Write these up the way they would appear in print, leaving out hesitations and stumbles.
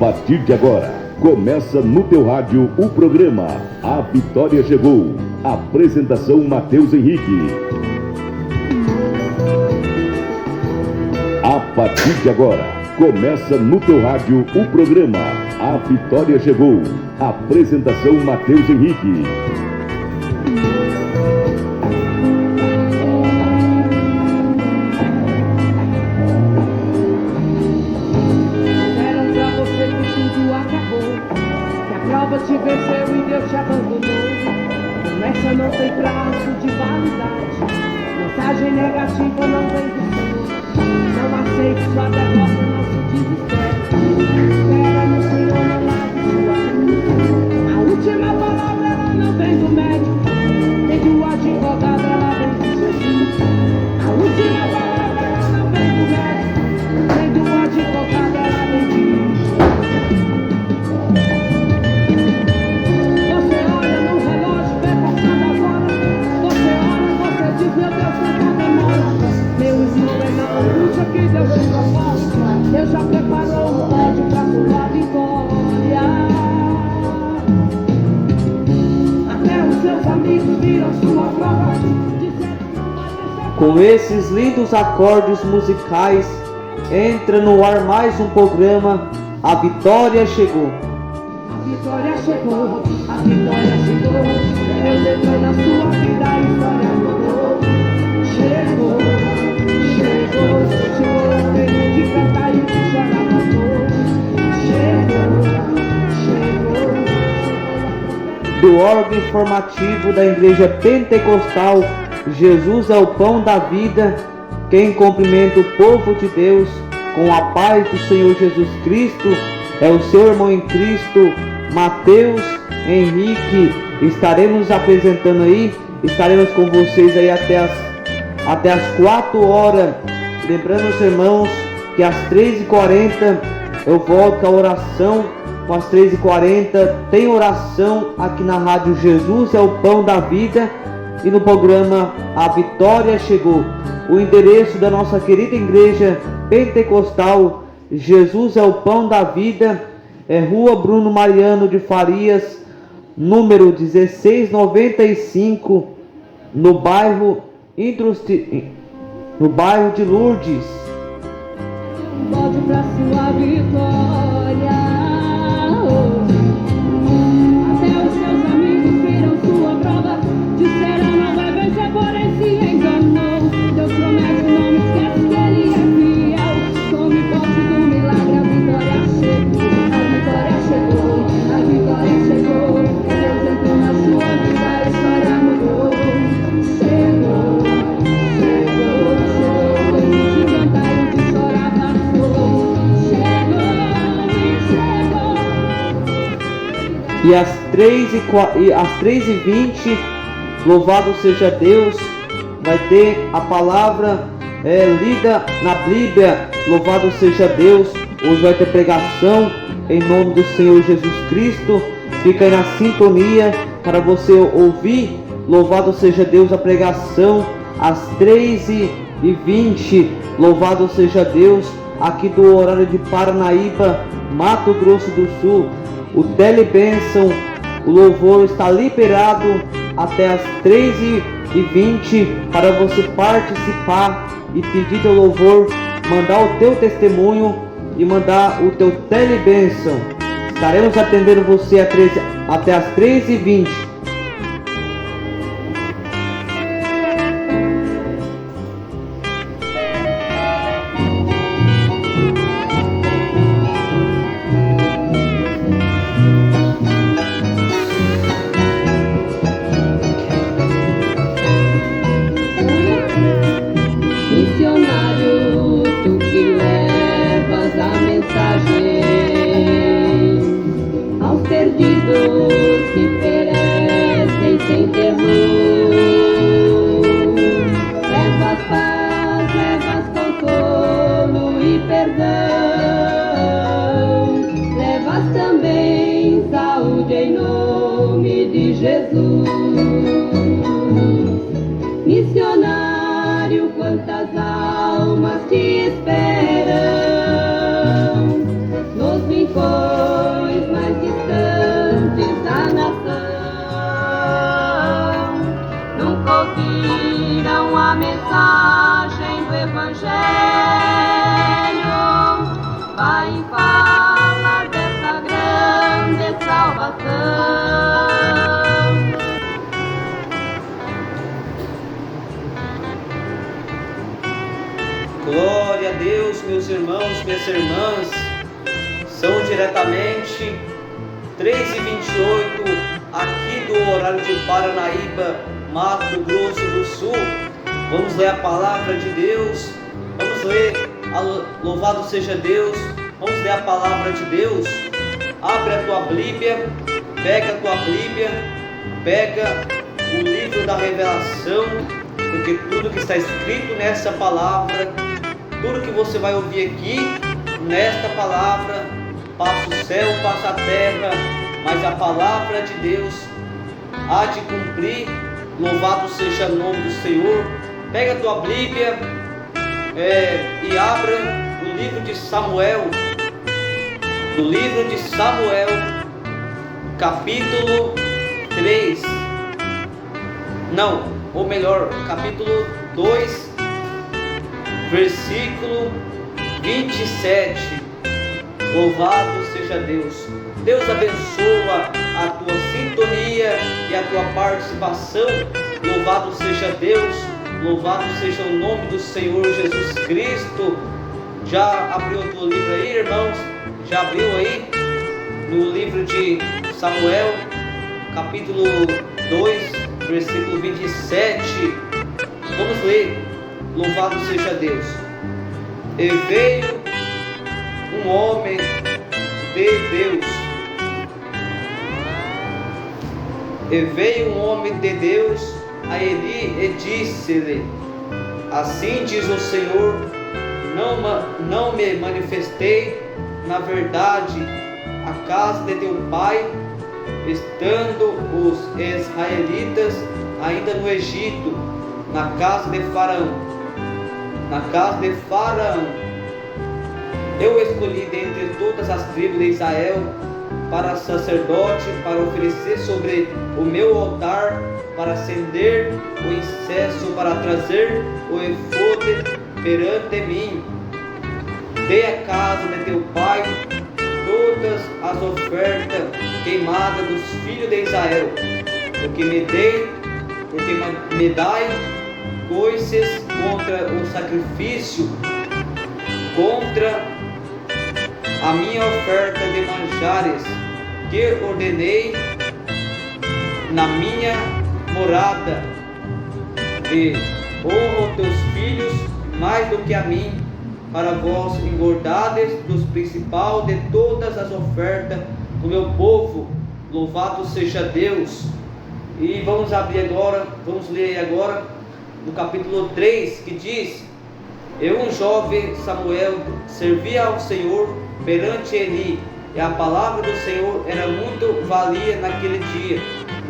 partir de agora, começa no teu rádio o programa A Vitória Chegou. Apresentação Matheus Henrique. A partir de agora, começa no teu rádio o programa A Vitória Chegou. Apresentação Matheus Henrique. Te venceu e Deus te abandonou. Promessa não tem prazo de validade. Mensagem negativa não vem do Senhor. Não aceite sua derrota, não se desespere. Espera no Senhor, não largue sua cruz. A última palavra ela não vem do médico, nem do advogado, ela vem de Jesus. A última palavra ela não vem do médico, nem do advogado, ela vem de Jesus. Que Deus te proposta, Deus já preparou um pódio para sua vitória. Até os seus amigos viram sua prova. Com esses lindos acordes musicais, entra no ar mais um programa A Vitória Chegou. A vitória chegou, a vitória chegou. Deus entrou na sua vida, a história mudou. Chegou. Chegou, tempo de cantar e de chorar passou. Chegou. Do órgão informativo da Igreja Pentecostal, Jesus é o pão da vida, quem cumprimenta o povo de Deus com a paz do Senhor Jesus Cristo é o seu irmão em Cristo, Matheus Henrique. Estaremos apresentando aí, estaremos com vocês aí até as 4 horas. Lembrando os irmãos que às 3h40 eu volto à oração. Com as 3h40 tem oração aqui na rádio Jesus é o Pão da Vida e no programa A Vitória Chegou. O endereço da nossa querida Igreja Pentecostal Jesus é o Pão da Vida é Rua Bruno Mariano de Farias, número 1695, no bairro de Lourdes. Pode pra sua vitória. Até os seus amigos viram sua prova. Disseram não vai vencer, porém se enganou. Deus promete, não me esquece que Ele é fiel. Tome posse do milagre, a vitória chegou. A vitória chegou, a vitória chegou. Deus entrou na sua vida, a história mudou. Chegou. E às 3h20, louvado seja Deus, vai ter a palavra lida na Bíblia, louvado seja Deus. Hoje vai ter pregação em nome do Senhor Jesus Cristo. Fica aí na sintonia para você ouvir, louvado seja Deus, a pregação às 3h20, louvado seja Deus, aqui do horário de Paranaíba, Mato Grosso do Sul. O Telebênção, o louvor está liberado até as 3h20 para você participar e pedir teu louvor, mandar o teu testemunho e mandar o teu Telebênção. Estaremos atendendo você até as 3h20. Missionário, quantas almas te esperam nos encontros. mensagem do Evangelho vai falar dessa grande salvação. Glória a Deus, meus irmãos, minhas irmãs. São diretamente 3h28 aqui do horário de Paranaíba, Mato Grosso do Sul. Vamos ler a palavra de Deus. Vamos ler, louvado seja Deus. Vamos ler a palavra de Deus. Abre a tua Bíblia, pega a tua Bíblia, pega o livro da revelação, porque tudo que está escrito nessa palavra, tudo que você vai ouvir aqui, nesta palavra, passa o céu, passa a terra, mas a palavra de Deus há de cumprir. Louvado seja o nome do Senhor. Pega a tua Bíblia e abra o livro de Samuel, do livro de Samuel, capítulo 3, capítulo 2, versículo 27. Louvado seja Deus. Deus abençoa a tua sintonia e a tua participação. Louvado seja Deus. Louvado seja o nome do Senhor Jesus Cristo. Já abriu o teu livro aí, irmãos? Já abriu aí? No livro de Samuel, capítulo 2, versículo 27. Vamos ler. Louvado seja Deus. E veio um homem de Deus. E veio um homem de Deus a Eli e disse-lhe: assim diz o Senhor, não me manifestei na verdade a casa de teu pai, estando os israelitas ainda no Egito, na casa de Faraó. Eu escolhi dentre todas as tribos de Israel para sacerdote, para oferecer sobre o meu altar, para acender o incenso, para trazer o efode perante mim. Dei à casa de teu pai todas as ofertas queimadas dos filhos de Israel, porque me dai coisas contra o sacrifício, contra a minha oferta de manjares, que ordenei na minha morada, e honro teus filhos mais do que a mim, para vós engordades dos principais de todas as ofertas do meu povo. Louvado seja Deus. E vamos ler agora no capítulo 3, que diz: e um jovem Samuel servia ao Senhor perante Eli, e a palavra do Senhor era muito valia naquele dia.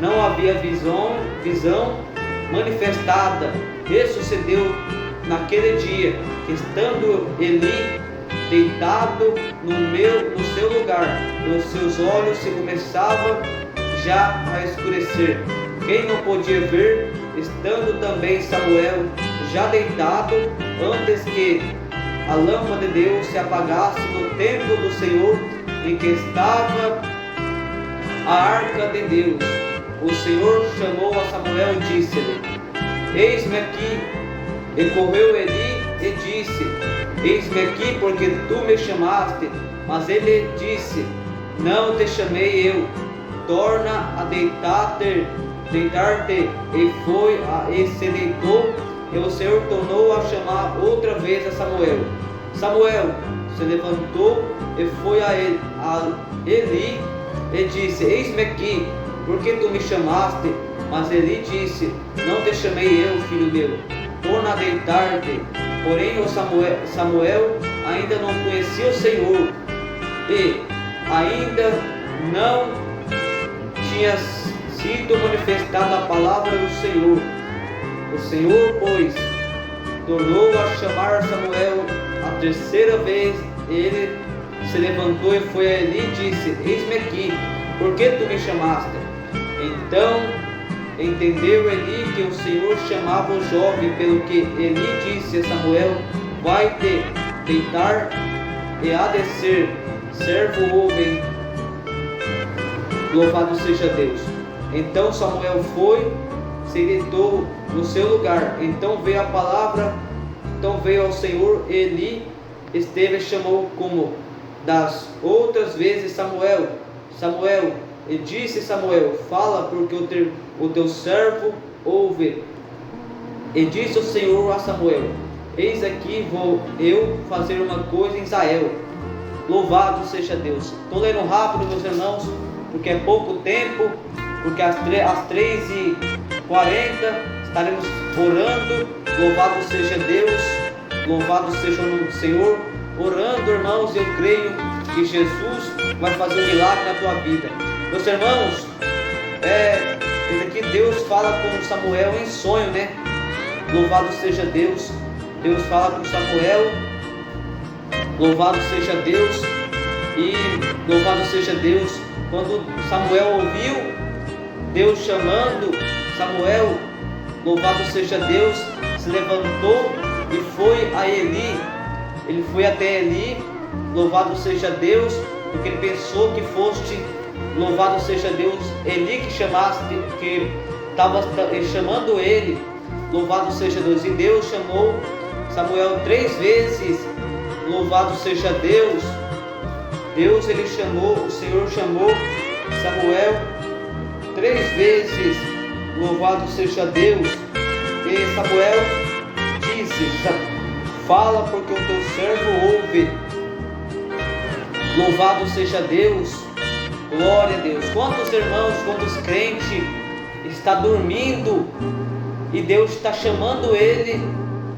Não havia visão manifestada. E sucedeu naquele dia, que estando Eli deitado no seu lugar, os seus olhos se começavam já a escurecer. Quem não podia ver, estando também Samuel já deitado, antes que a lâmpada de Deus se apagasse no templo do Senhor, em que estava a arca de Deus. O Senhor chamou a Samuel e disse-lhe: eis-me aqui. E correu Eli e disse: eis-me aqui, porque tu me chamaste. Mas ele disse: não te chamei eu. Torna a deitar-te. E se deitou. E o Senhor tornou a chamar outra vez a Samuel. Samuel se levantou e foi a Eli e disse: eis-me aqui, porque tu me chamaste? Mas Eli disse: não te chamei eu, filho meu. Torna a deitar-te. Porém o Samuel ainda não conhecia o Senhor, e ainda não tinha sido manifestada a palavra do Senhor. O Senhor, pois, tornou a chamar Samuel a terceira vez. Ele se levantou e foi a Eli e disse: eis-me aqui, por que tu me chamaste? Então Entendeu Eli que o Senhor chamava o jovem, pelo que Eli disse a Samuel: vai te deitar e há de ser servo ouve. Louvado seja Deus. Então Samuel foi, se deitou no seu lugar. Então veio a palavra, então veio ao Senhor. Eli esteve e chamou como das outras vezes: Samuel, Samuel. E disse Samuel: fala, porque o teu servo ouve. E disse o Senhor a Samuel: eis aqui vou eu fazer uma coisa em Israel. Louvado seja Deus. Estou lendo rápido, meus irmãos, porque é pouco tempo, porque às 3h40 estaremos orando. Louvado seja Deus, louvado seja o nome do Senhor. Orando, irmãos, eu creio que Jesus vai fazer um milagre na tua vida. Meus irmãos, esse aqui Deus fala com Samuel em sonho, né? Louvado seja Deus. Deus fala com Samuel. Louvado seja Deus. E louvado seja Deus. Quando Samuel ouviu Deus chamando Samuel, louvado seja Deus, se levantou e foi a Eli. Ele foi até Eli. Louvado seja Deus, porque ele pensou que foste, louvado seja Deus, Eli que chamaste, que estava chamando ele. Louvado seja Deus. E Deus chamou Samuel 3 vezes. Louvado seja Deus. Deus, ele chamou, o Senhor chamou Samuel 3 vezes. Louvado seja Deus. E Samuel disse: fala, porque o teu servo ouve. Louvado seja Deus. Glória a Deus. Quantos irmãos, quantos crentes está dormindo e Deus está chamando ele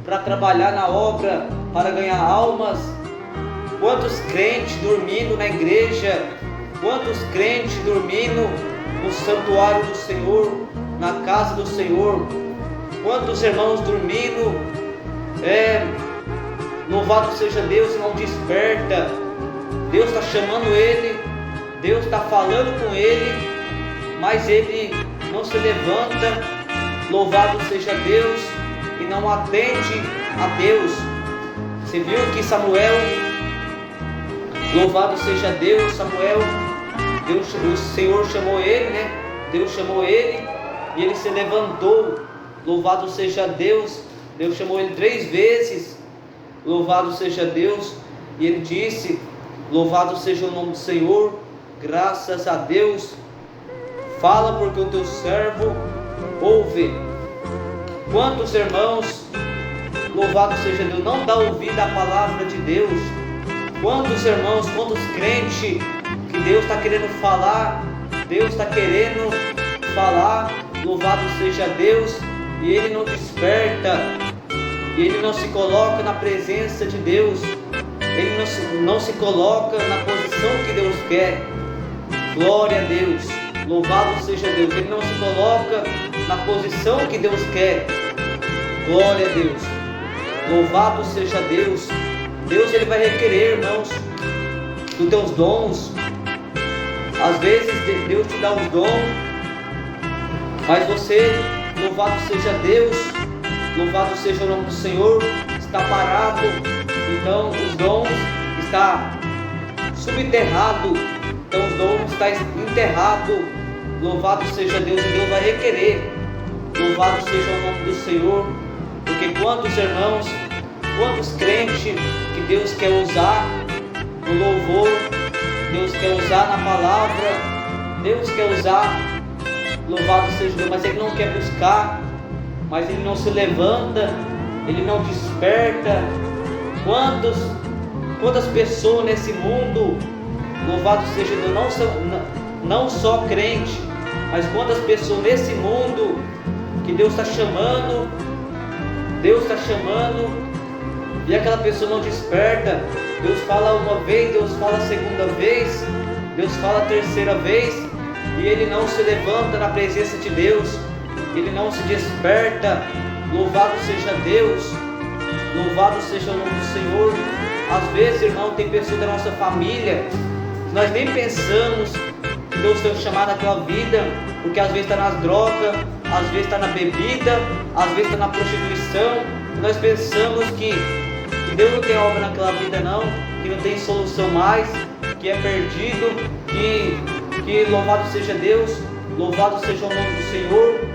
para trabalhar na obra, para ganhar almas? Quantos crentes dormindo na igreja? Quantos crentes dormindo no santuário do Senhor, na casa do Senhor? Quantos irmãos dormindo? Louvado seja Deus, e não desperta. Deus está chamando ele, Deus está falando com ele, mas ele não se levanta. Louvado seja Deus, e não atende a Deus. Você viu que Samuel, louvado seja Deus, Samuel, o Senhor chamou ele, né? Deus chamou ele e ele se levantou. Louvado seja Deus. Deus chamou ele 3 vezes. Louvado seja Deus. E ele disse: louvado seja o nome do Senhor. Graças a Deus. Fala, porque o teu servo ouve. Quantos irmãos, louvado seja Deus, não dá ouvido à palavra de Deus? Quantos irmãos, quantos crentes que Deus está querendo falar, Deus está querendo falar, louvado seja Deus, e ele não desperta, e ele não se coloca na presença de Deus, ele não se coloca na posição que Deus quer. Glória a Deus, louvado seja Deus. Ele não se coloca na posição que Deus quer. Glória a Deus, louvado seja Deus. Deus, ele vai requerer, irmãos, dos teus dons. Às vezes Deus te dá os dons, mas você, louvado seja Deus, louvado seja o nome do Senhor, está parado. Então os dons estão subterrados, então os dons estão enterrados. Louvado seja Deus, e Deus vai requerer. Louvado seja o nome do Senhor, porque quantos irmãos, quantos crentes que Deus quer usar no louvor, Deus quer usar na palavra, Deus quer usar, louvado seja Deus, mas ele não quer buscar, mas ele não se levanta, ele não desperta. Quantas pessoas nesse mundo, louvado seja Deus, não só crente, mas quantas pessoas nesse mundo que Deus está chamando, e aquela pessoa não desperta. Deus fala uma vez, Deus fala a segunda vez, Deus fala a terceira vez, e ele não se levanta na presença de Deus, ele não se desperta. Louvado seja Deus, louvado seja o nome do Senhor. Às vezes, irmão, tem pessoas da nossa família, nós nem pensamos que Deus tem chamado a tua vida, porque às vezes está nas drogas, às vezes está na bebida, às vezes está na prostituição. Nós pensamos que Deus não tem obra naquela vida não, que não tem solução mais, que é perdido, que louvado seja Deus, louvado seja o nome do Senhor.